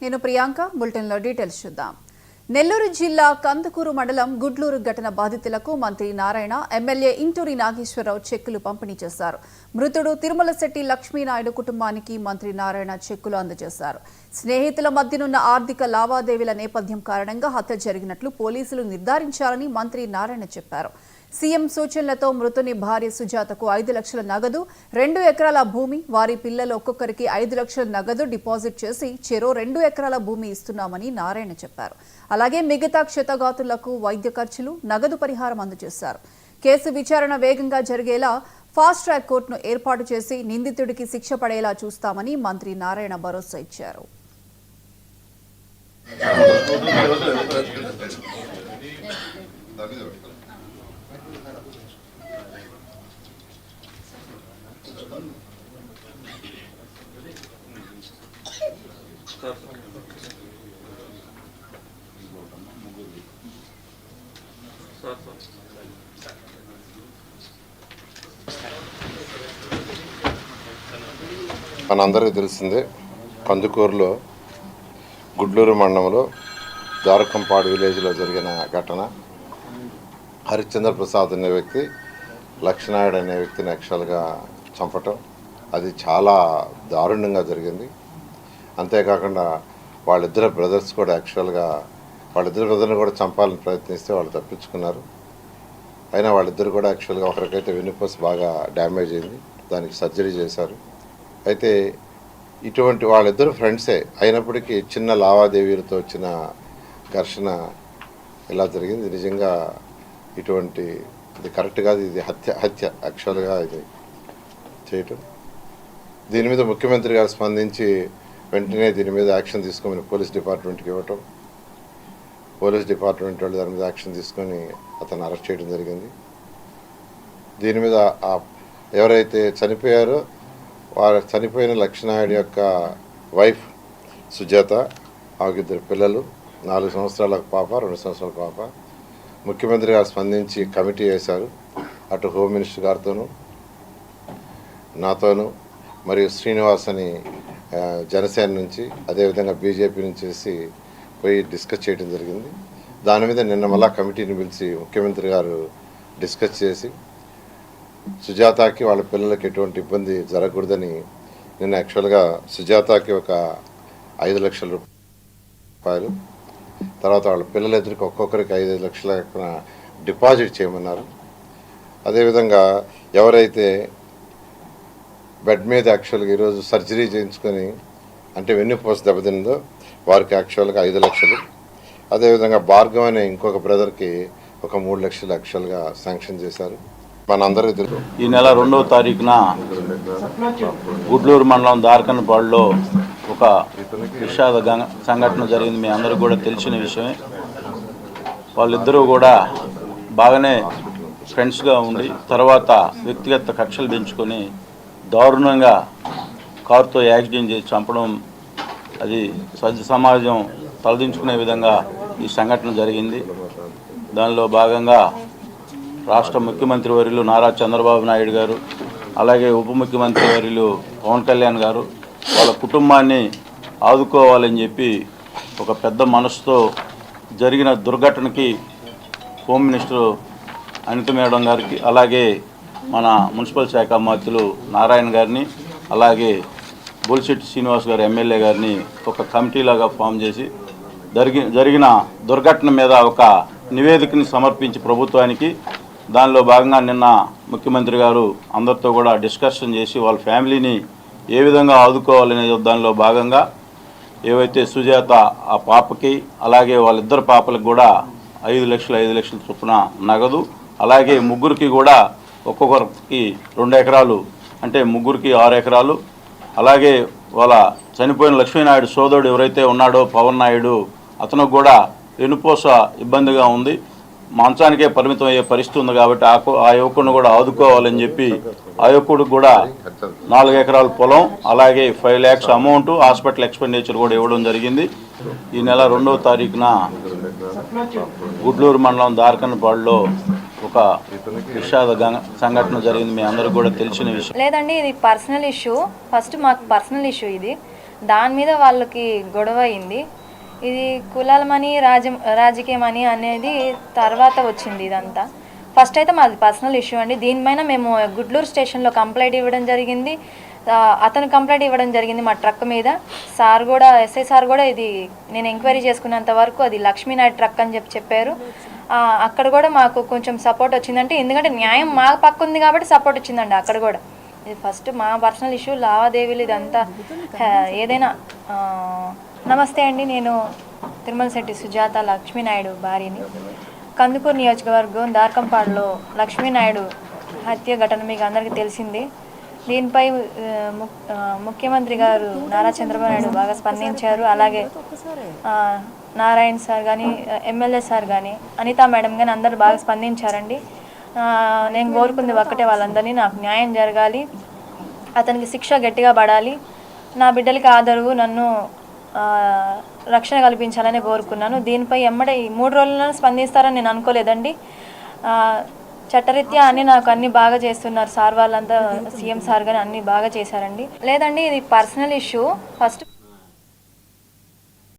నేను ప్రియాంక బులెటిన్ లో డీటెయిల్స్ చూద్దాం. నెల్లూరు జిల్లా కందుకూరు మండలం గుడ్లూరు ఘటన బాధితులకు మంత్రి నారాయణ, ఎమ్మెల్యే ఇంటూరి నాగేశ్వరరావు చెక్కులు పంపిణీ చేశారు. మృతుడు తిరుమలశెట్టి లక్ష్మీనాయుడు కుటుంబానికి మంత్రి నారాయణ చెక్కులు అందజేశారు. స్నేహితుల మధ్యనున్న ఆర్థిక లావాదేవీల నేపథ్యం కారణంగా హత్య జరిగినట్లు పోలీసులు నిర్ధారించారని మంత్రి నారాయణ చెప్పారు. సీఎం సూచనలతో మృతుని భార్య సుజాతకు 5 లక్షల నగదు, 2 ఎకరాల భూమి, వారి పిల్లలు ఒక్కొక్కరికి 5 లక్షల నగదు డిపాజిట్ చేసి చెరో 2 ఎకరాల భూమి ఇస్తున్నామని నారాయణ చెప్పారు. అలాగే మిగతా క్షతగాతులకు వైద్య ఖర్చులు, నగదు పరిహారం అందజేశారు. కేసు విచారణ వేగంగా జరిగేలా ఫాస్ట్ ట్రాక్ కోర్టును ఏర్పాటు చేసి నిందితుడికి శిక్ష పడేలా చూస్తామని మంత్రి నారాయణ భరోసా ఇచ్చారు. మనందరికీ తెలిసిందే, కందుకూరులో గుడ్లూరు మండలంలో దారకంపాడు విలేజ్లో జరిగిన ఘటన. హరిశ్చంద్ర ప్రసాద్ అనే వ్యక్తి లక్ష్మీనాయుడు అనే వ్యక్తిని యాక్చువల్గా చంపటం, అది చాలా దారుణంగా జరిగింది. అంతేకాకుండా వాళ్ళిద్దరు బ్రదర్స్ కూడా యాక్చువల్గా వాళ్ళిద్దరు బ్రదర్ని కూడా చంపాలని ప్రయత్నిస్తే వాళ్ళు తప్పించుకున్నారు. అయినా వాళ్ళిద్దరు కూడా యాక్చువల్గా ఒకరికైతే వెన్నుపూస బాగా డ్యామేజ్ అయింది, దానికి సర్జరీ చేశారు. అయితే ఇటువంటి వాళ్ళిద్దరు ఫ్రెండ్సే అయినప్పటికీ చిన్న లావాదేవీలతో వచ్చిన ఘర్షణ ఇలా జరిగింది. నిజంగా ఇటువంటి ఇది కరెక్ట్ కాదు, ఇది హత్య యాక్చువల్గా ఇది చేయటం. దీని మీద ముఖ్యమంత్రి గారు స్పందించి వెంటనే దీని మీద యాక్షన్ తీసుకోమని పోలీస్ డిపార్ట్మెంట్కి ఇవ్వటం, పోలీస్ డిపార్ట్మెంట్ వాళ్ళు దాని మీద యాక్షన్ తీసుకొని అతను అరెస్ట్ చేయడం జరిగింది. దీని మీద ఎవరైతే చనిపోయారో వారు చనిపోయిన లక్ష్మీనాయుడు యొక్క వైఫ్ సుజాత, ఆమెకు 2 పిల్లలు, 4 సంవత్సరాల పాప, 2 సంవత్సరాల పాప. ముఖ్యమంత్రి గారు స్పందించి కమిటీ వేశారు. అటు హోమ్ మినిస్టర్ గారితోనూ నాతోనూ మరియు శ్రీనివాస్ అని జనసేన నుంచి, అదేవిధంగా బీజేపీ నుంచి చేసి పోయి డిస్కస్ చేయడం జరిగింది. దాని మీద నిన్న మళ్ళా కమిటీని పిలిచి ముఖ్యమంత్రి గారు డిస్కస్ చేసి సుజాతకి వాళ్ళ పిల్లలకి ఎటువంటి ఇబ్బంది జరగకూడదని నిన్న యాక్చువల్గా సుజాతకి ఒక 5 లక్షల రూపాయలు, తర్వాత వాళ్ళ పిల్లలిద్దరికి ఒక్కొక్కరికి 5 లక్షల డిపాజిట్ చేయమన్నారు. అదేవిధంగా ఎవరైతే బెడ్ మీద యాక్చువల్గా ఈరోజు సర్జరీ చేయించుకొని అంటే వెన్నుపూస దెబ్బతిందో వారికి యాక్చువల్గా 5 లక్షలు, అదేవిధంగా భార్గవ్ అనే ఇంకొక బ్రదర్కి ఒక 3 లక్షలు యాక్చువల్గా శాంక్షన్ చేశారు. మనందరికీ తెలుసు, ఈ నెల 2వ తారీఖున గుడ్లూరు మండలం దారకనపాడులో ఒక విషాద సంఘటన జరిగింది. మీ అందరూ కూడా తెలిసిన విషయమే. వాళ్ళిద్దరూ కూడా బాగానే ఫ్రెండ్స్గా ఉండి తర్వాత వ్యక్తిగత కక్షలు పెంచుకొని దారుణంగా కారుతో యాక్సిడెంట్ చేసి చంపడం, అది సమాజం తలదించుకునే విధంగా ఈ సంఘటన జరిగింది. దానిలో భాగంగా రాష్ట్ర ముఖ్యమంత్రి వర్యులు నారా చంద్రబాబు నాయుడు గారు, అలాగే ఉప ముఖ్యమంత్రి వర్యులు పవన్ కళ్యాణ్ గారు వాళ్ళ కుటుంబాన్ని ఆదుకోవాలని చెప్పి ఒక పెద్ద మనసుతో జరిగిన దుర్ఘటనకి హోమ్ మినిస్టర్ అనిత మేడం గారికి, అలాగే మన మున్సిపల్ శాఖ మంత్రులు నారాయణ గారిని, అలాగే బొలిశెట్టి శ్రీనివాస్ గారు ఎమ్మెల్యే గారిని ఒక కమిటీలాగా ఫామ్ చేసి జరిగిన దుర్ఘటన మీద ఒక నివేదికని సమర్పించి ప్రభుత్వానికి, దానిలో భాగంగా నిన్న ముఖ్యమంత్రి గారు అందరితో కూడా డిస్కషన్ చేసి వాళ్ళ ఫ్యామిలీని ఏ విధంగా ఆదుకోవాలనే దానిలో భాగంగా ఏవైతే సుజాత ఆ పాపకి, అలాగే వాళ్ళిద్దరు పాపలకు కూడా 5 లక్షల చొప్పున నగదు, అలాగే ముగ్గురికి కూడా ఒక్కొక్కరికి 2 ఎకరాలు అంటే ముగ్గురికి 6 ఎకరాలు, అలాగే వాళ్ళ చనిపోయిన లక్ష్మీనాయుడు సోదరుడు ఎవరైతే ఉన్నాడో పవన్ నాయుడు, అతనికి కూడా వెన్నుపూస ఇబ్బందిగా ఉంది, మంచానికే పరిమితం అయ్యే పరిస్థితి ఉంది కాబట్టి ఆ యువకుడిని కూడా ఆదుకోవాలని చెప్పి ఆ యువకుడికి కూడా 4 ఎకరాల పొలం, అలాగే 5 lakhs అమౌంట్, హాస్పిటల్ ఎక్స్పెండిచర్ కూడా ఇవ్వడం జరిగింది. ఈ నెల 2వ తారీఖున గుడ్లూరు మండలం దారకనపాడులో ఒక విషాద సంఘటన జరిగింది. మీ అందరూ కూడా తెలిసిన విషయం. లేదండి, ఇది పర్సనల్ ఇష్యూ. ఫస్ట్ మాకు పర్సనల్ ఇష్యూ ఇది. దాని మీద వాళ్ళకి గొడవ అయింది. ఇది కులాలమని రాజకీయమని అనేది తర్వాత వచ్చింది ఇదంతా. ఫస్ట్ అయితే మాది పర్సనల్ ఇష్యూ అండి. దీనిపైన మేము గుడ్లూరు స్టేషన్లో కంప్లైంట్ ఇవ్వడం జరిగింది. అతను కంప్లైంట్ ఇవ్వడం జరిగింది మా ట్రక్ మీద. సార్ కూడా ఎస్ఐ సార్ కూడా ఇది నేను ఎంక్వైరీ చేసుకున్నంత వరకు అది లక్ష్మీనాయుడు ట్రక్ అని చెప్పారు. అక్కడ కూడా మాకు కొంచెం సపోర్ట్ వచ్చిందంటే, ఎందుకంటే న్యాయం మా పక్క ఉంది కాబట్టి సపోర్ట్ వచ్చిందండి అక్కడ కూడా. ఇది ఫస్ట్ మా పర్సనల్ ఇష్యూ, లావాదేవీలు ఇదంతా ఏదైనా. నమస్తే అండి, నేను తిరుమల శెట్టి సుజాత లక్ష్మీనాయుడు భార్యని. కందుకూరు నియోజకవర్గం దార్కంపాడులో లక్ష్మీనాయుడు హత్య ఘటన మీకు అందరికీ తెలిసింది. దీనిపై ముఖ్యమంత్రి గారు నారా చంద్రబాబు నాయుడు బాగా స్పందించారు. అలాగే నారాయణ సార్ కానీ, ఎమ్మెల్యే సార్ కానీ, అనితా మేడం కానీ అందరూ బాగా స్పందించారండి. నేను కోరుకుంది ఒక్కటే, వాళ్ళందరినీ నాకు న్యాయం జరగాలి, అతనికి శిక్ష గట్టిగా పడాలి, నా బిడ్డలకి ఆదరవు, నన్ను రక్షణ కల్పించాలని కోరుకున్నాను. దీనిపై ఎమ్మడే ఈ 3 రోజుల్లో స్పందిస్తారని నేను అనుకోలేదండి. చట్టరీత్యా అన్నీ బాగా చేస్తున్నారు సార్ వాళ్ళంతా, సీఎం సార్ కానీ అన్నీ బాగా చేశారండి. లేదండి, ఇది పర్సనల్ ఇష్యూ. ఫస్ట్